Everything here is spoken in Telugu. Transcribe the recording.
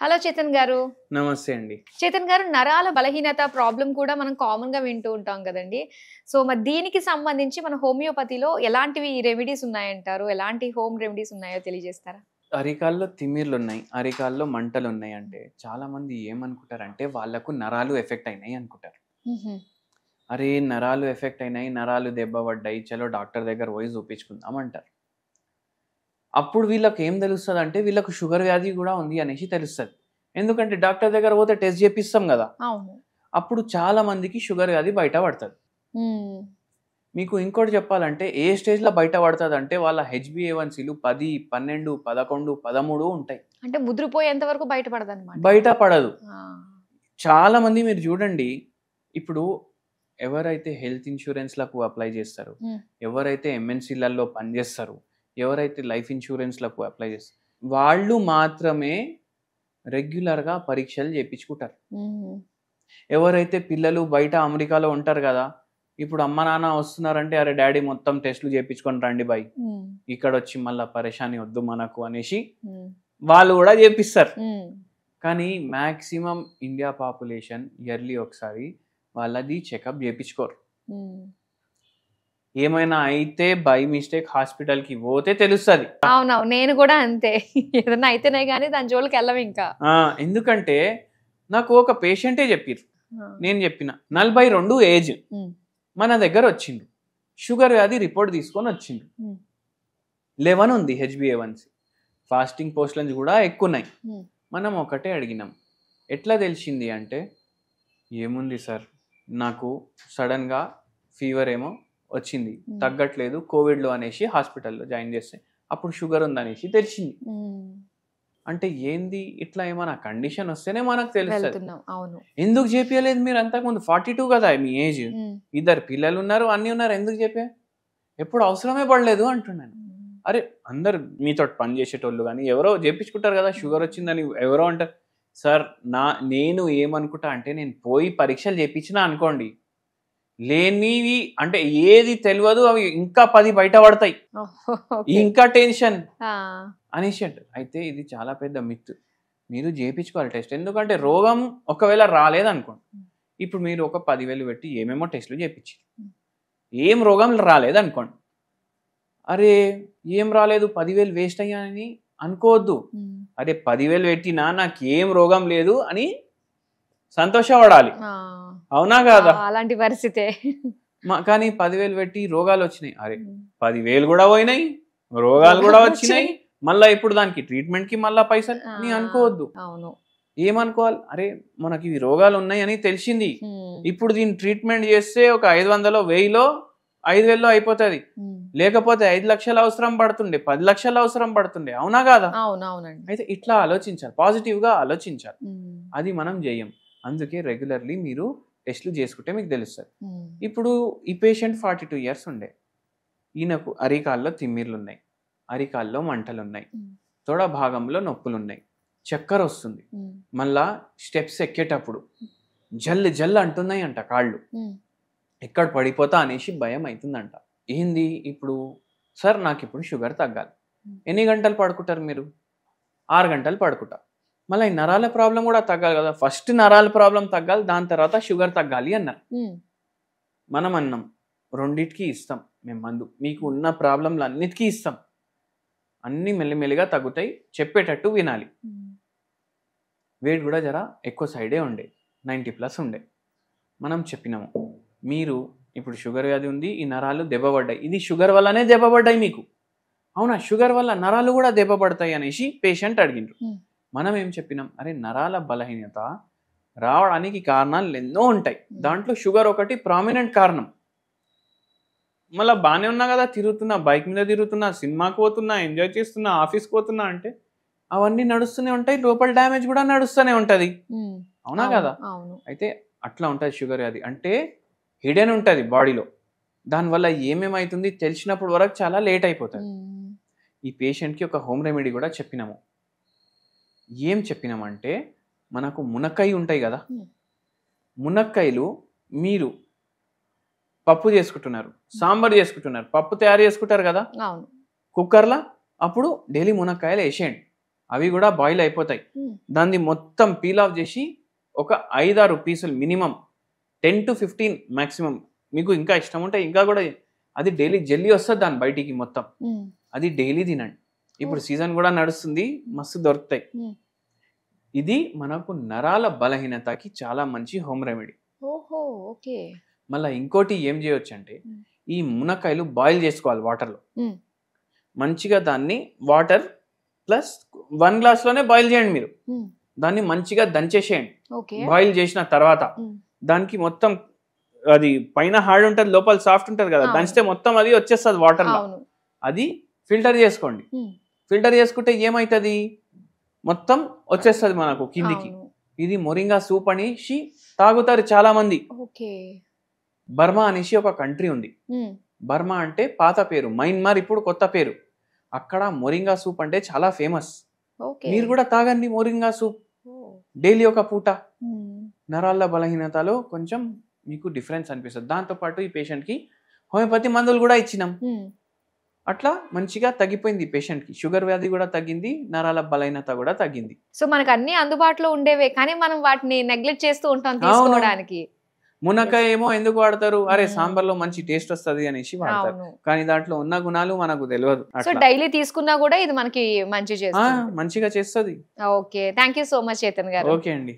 హలో చేతన్ గారు. నమస్తే అండి. చేతన్ గారు, నరాల బలహీనత ప్రాబ్లమ్ కూడా మనం కామన్ గా వింటూ ఉంటాం కదండి. సో మరి దీనికి సంబంధించి మన హోమియోపతిలో ఎలాంటివి రెమెడీస్ ఉన్నాయంటారు? ఎలాంటి హోమ్ రెమెడీస్ ఉన్నాయో తెలియజేస్తారా? అరికాల్లో తిమ్మిర్లున్నాయి, అరికాల్లో మంటలున్నాయి అంటే చాలా మంది ఏమనుకుంటారంటే వాళ్ళకు నరాలు ఎఫెక్ట్ అయినాయి అనుకుంటారు. అరే నరాలు ఎఫెక్ట్ అయినాయి, నరాలు దెబ్బ పడ్డాయి, చలో డాక్టర్ దగ్గర పోయి చూపించుకుందాం అంటారు. అప్పుడు వీళ్ళకి ఏం తెలుస్తుంది అంటే వీళ్ళకు షుగర్ వ్యాధి కూడా ఉంది అనేసి తెలుస్తుంది. ఎందుకంటే డాక్టర్ దగ్గర పోతే టెస్ట్ చేపిస్తాం కదా, అప్పుడు చాలా మందికి షుగర్ వ్యాధి బయట పడుతుంది. మీకు ఇంకోటి చెప్పాలంటే ఏ స్టేజ్లో బయట పడుతుంది అంటే వాళ్ళ HbA1cలు 10, 12, 11, 13 ఉంటాయి. అంటే ముద్రపోయేంత వరకు బయటపడదు అన్నమాట. బయట పడదు. చాలా మంది మీరు చూడండి, ఇప్పుడు ఎవరైతే హెల్త్ ఇన్సూరెన్స్లకు అప్లై చేస్తారు, ఎవరైతే MNCలలో పనిచేస్తారు, ఎవరైతే లైఫ్ ఇన్సూరెన్స్లకు అప్లై చేస్తారు, వాళ్ళు మాత్రమే రెగ్యులర్గా పరీక్షలు చేయించుకుంటారు. ఎవరైతే పిల్లలు బయట అమెరికాలో ఉంటారు కదా, ఇప్పుడు అమ్మ నాన్న వస్తున్నారంటే అరే డాడీ మొత్తం టెస్టులు చేయించుకొని రండి బాయ్, ఇక్కడ వచ్చి మళ్ళీ పరేషాని వద్దు మనకు అనేసి వాళ్ళు కూడా చేపిస్తారు. కానీ మ్యాక్సిమం ఇండియా పాపులేషన్ ఇయర్లీ ఒకసారి వాళ్ళది చెకప్ చేయించుకోరు. ఏమైనా అయితే బై మిస్టేక్ హాస్పిటల్కి పోతే తెలుస్తుంది. అవునవును, నేను కూడా అంతే. ఏదైనా అయితేనే కానీ దాని జోలికి వెళ్ళం ఇంకా. ఎందుకంటే నాకు ఒక పేషెంటే చెప్పారు, నేను చెప్పిన 42 ఏజ్ మన దగ్గర వచ్చిండు, షుగర్ వ్యాధి రిపోర్ట్ తీసుకొని వచ్చిండు, 11 ఉంది HbA1c, ఫాస్టింగ్ పోస్ట్లన్స్ కూడా ఎక్కువ ఉన్నాయి. మనం ఒకటే అడిగినాం, ఎట్లా తెలిసింది అంటే ఏముంది సార్, నాకు సడన్గా ఫీవర్ ఏమో వచ్చింది, తగ్గట్లేదు, కోవిడ్లో అనేసి హాస్పిటల్లో జాయిన్ చేస్తే అప్పుడు షుగర్ ఉందనేసి తెలిసింది. అంటే ఏంది, ఇట్లా ఏమైనా కండిషన్ వస్తేనే మనకు తెలుస్తుంది. ఎందుకు చేపియలేదు మీరు? అంతకుముందు 42 కదా మీ ఏజ్, 2 పిల్లలు ఉన్నారు, అన్నీ ఉన్నారు, ఎందుకు చెప్పా? ఎప్పుడు అవసరమే పడలేదు అంటున్నాను. అరే అందరు మీతో పని చేసేటోళ్ళు కానీ ఎవరో చేపించుకుంటారు కదా, షుగర్ వచ్చిందని ఎవరో అంటారు. సార్ నేను ఏమనుకుంటా అంటే, నేను పోయి పరీక్షలు చేయించినా అనుకోండి, లేనివి అంటే ఏది తెలియదు అవి ఇంకా 10 బయట పడతాయి, ఇంకా టెన్షన్ అనేసి అంటారు. అయితే ఇది చాలా పెద్ద మిత్. మీరు చేయించుకోవాలి టెస్ట్. ఎందుకంటే రోగం ఒకవేళ రాలేదనుకోండి, ఇప్పుడు మీరు ఒక 10,000 పెట్టి ఏమేమో టెస్టులు చేయించారు, ఏం రోగం రాలేదనుకోండి, అరే ఏం రాలేదు 10,000 వేస్ట్ అయ్యానని అనుకోవద్దు. అరే 10,000 పెట్టినా నాకు ఏం రోగం లేదు అని సంతోషపడాలి. అవునా కాదా? అలాంటి పరిస్థితే. కానీ 10,000 పెట్టి రోగాలు వచ్చినాయి, అరే 10,000 కూడా పోయినాయి, రోగాలు కూడా వచ్చినాయి, మళ్ళా ఇప్పుడు దానికి ట్రీట్మెంట్ కి మళ్ళా పైసలు అని అనుకోవద్దు. ఏమనుకోవాలి, అరే మనకి ఇవి రోగాలు ఉన్నాయి అని తెలిసింది, ఇప్పుడు దీన్ని ట్రీట్మెంట్ చేస్తే ఒక 500, 1000, 5,000 అయిపోతుంది, లేకపోతే 5 లక్షలు అవసరం పడుతుండే, 10 లక్షలు అవసరం పడుతుండే. అవునా కాదా? అయితే ఇట్లా ఆలోచించాలి, పాజిటివ్ గా ఆలోచించాలి. అది మనం చేయం. అందుకే రెగ్యులర్లీ మీరు టెస్టులు చేసుకుంటే మీకు తెలుస్తుంది. ఇప్పుడు ఈ పేషెంట్ 42 ఇయర్స్ ఉండే, ఈయనకు అరికాల్లో తిమ్మిర్లు ఉన్నాయి, అరికాల్లో మంటలు ఉన్నాయి, తొడ భాగంలో నొప్పులు ఉన్నాయి, చక్కెర వస్తుంది, మళ్ళా స్టెప్స్ ఎక్కేటప్పుడు జల్లు జల్లు అంటున్నాయి అంట కాళ్ళు, ఎక్కడ పడిపోతా అనేసి భయం అవుతుందంట. ఏంది ఇప్పుడు సార్, నాకు ఇప్పుడు షుగర్ తగ్గాలి, ఎన్ని గంటలు పడుకుంటారు మీరు? 6 గంటలు పడుకుంటా. మళ్ళీ ఈ నరాల ప్రాబ్లం కూడా తగ్గాలి కదా, ఫస్ట్ నరాల ప్రాబ్లం తగ్గాలి, దాని తర్వాత షుగర్ తగ్గాలి అన్నారు. మనం అన్నాం రెండిటికి ఇస్తాం మేము మందు, మీకు ఉన్న ప్రాబ్లంలు అన్నిటికీ ఇస్తాం, అన్నీ మెల్లిమెల్లిగా తగ్గుతాయి, చెప్పేటట్టు వినాలి. వెయిట్ కూడా జర ఎక్కువ సైడే ఉండే, 90+ ఉండే. మనం చెప్పినాము మీరు ఇప్పుడు షుగర్ వ్యాధి ఉంది, ఈ నరాలు దెబ్బపడ్డాయి, ఇది షుగర్ వల్లనే దెబ్బపడ్డాయి మీకు, అవునా షుగర్ వల్ల నరాలు కూడా దెబ్బపడతాయి అనేసి పేషెంట్ అడిగిండ్రు. మనం ఏం చెప్పినాం, అరే నరాల బలహీనత రావడానికి కారణాలు ఎన్నో ఉంటాయి, దాంట్లో షుగర్ ఒకటి ప్రామినెంట్ కారణం. మళ్ళీ బాగానే ఉన్నా కదా, తిరుగుతున్నా, బైక్ మీద తిరుగుతున్నా, సినిమాకి పోతున్నా, ఎంజాయ్ చేస్తున్నా, ఆఫీస్కి పోతున్నా అంటే అవన్నీ నడుస్తూనే ఉంటాయి, లోపల డ్యామేజ్ కూడా నడుస్తూనే ఉంటుంది. అవునా కదా? అయితే అట్లా ఉంటుంది షుగర్ వ్యాధి అంటే, హిడెన్ ఉంటుంది బాడీలో, దానివల్ల ఏమేమవుతుంది తెలిసినప్పుడు వరకు చాలా లేట్ అయిపోతుంది. ఈ పేషెంట్కి ఒక హోమ్ రెమెడీ కూడా చెప్పినాము. ఏం చెప్పినామంటే, మనకు మునక్కాయ ఉంటాయి కదా, మునక్కాయలు మీరు పప్పు చేసుకుంటున్నారు, సాంబార్ చేసుకుంటున్నారు, పప్పు తయారు చేసుకుంటారు కదా కుక్కర్లో, అప్పుడు డైలీ మునక్కాయలు వేసేయండి, అవి కూడా బాయిల్ అయిపోతాయి. దాన్ని మొత్తం పీల్ ఆఫ్ చేసి ఒక 5-6 పీసులు మినిమం 10 to 15 మాక్సిమం, మీకు ఇంకా ఇష్టం ఉంటే ఇంకా కూడా అది డైలీ జెల్లీ వస్తుంది దాని బయటికి మొత్తం, అది డైలీ తినండి. ఇప్పుడు సీజన్ కూడా నడుస్తుంది, మస్తు దొరుకుతాయి. ఇది మనకు నరాల బలహీనతకి చాలా మంచి హోమ్ రెమెడీ. ఓహో ఓకే. మళ్ళీ ఇంకోటి ఏం చేయొచ్చు అంటే ఈ మునక్కాయలు బాయిల్ చేసుకోవాలి వాటర్లో. మంచిగా దాన్ని వాటర్ ప్లస్ 1 గ్లాస్లోనే బాయిల్ చేయండి మీరు. దాన్ని మంచిగా దంచేసేయండి. బాయిల్ చేసిన తర్వాత దానికి మొత్తం అది పైన హార్డ్ ఉంటుంది, లోపల సాఫ్ట్ ఉంటుంది కదా, దంచితే మొత్తం అది వచ్చేస్తుంది వాటర్లో. అది ఫిల్టర్ చేసుకోండి. ఫిల్టర్ చేసుకుంటే ఏమవుతుంది, మొత్తం వచ్చేస్తుంది మనకు కిందికి. ఇది మొరింగా సూప్ అనేసి తాగుతారు చాలా మంది. బర్మా అనేసి ఒక కంట్రీ ఉంది. బర్మా అంటే పాత పేరు, మయన్మార్ ఇప్పుడు కొత్త పేరు. అక్కడ మొరింగా సూప్ అంటే చాలా ఫేమస్. మీరు కూడా తాగండి మొరింగా సూప్ డైలీ ఒక పూట. నరాల బలహీనతలో కొంచెం మీకు డిఫరెన్స్ అనిపిస్తుంది. దాంతోపాటు ఈ పేషెంట్కి హోమియోపతి మందులు కూడా ఇచ్చినాం. అట్లా మంచిగా తగ్గిపోయింది పేషెంట్కి. షుగర్ వ్యాధి కూడా తగ్గింది, నరాల బలహీనత కూడా తగ్గింది. సో మనకు అన్ని అందుబాటులో ఉండేవే, కానీ మనం వాటిని నెగ్లెక్ట్ చేస్తూ ఉంటాం తీసుకోవడానికి. మునక్కాయ ఏమో ఎందుకు వాడతారు, అరే సాంబార్లో మంచి టేస్ట్ వస్తుంది అనేసి వాడతారు, కానీ దాంట్లో ఉన్న గుణాలు మనకు తెలియదు. సో డైలీ తీసుకున్నా కూడా ఇది మనకి మంచిగా చేస్తుంది. మంచిగా చేస్తుంది. Okay, thank you so much Chetan గారు. ఓకే అండి.